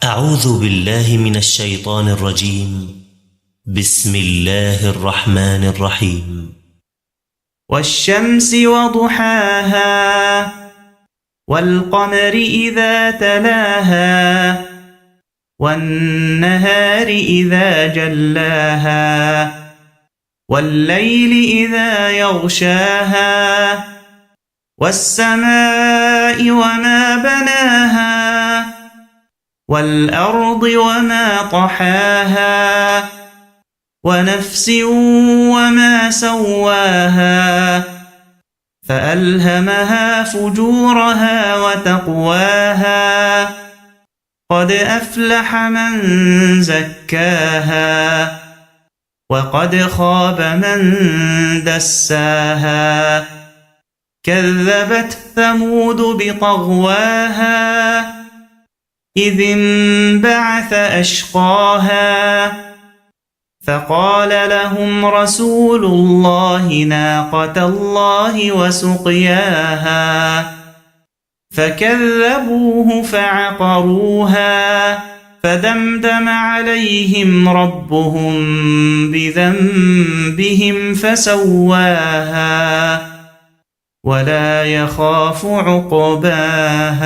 أعوذ بالله من الشيطان الرجيم. بسم الله الرحمن الرحيم. والشمس وضحاها والقمر إذا تلاها والنهار إذا جلاها والليل إذا يغشاها والسماء وما بناها والأرض وما طحاها ونفس وما سواها فألهمها فجورها وتقواها قد أفلح من زكاها وقد خاب من دساها كذبت ثمود بطغواها إذ انبعث أشقاها فقال لهم رسول الله ناقة الله وسقياها فكذبوه فعقروها فدمدم عليهم ربهم بذنبهم فسواها ولا يخاف عقباها.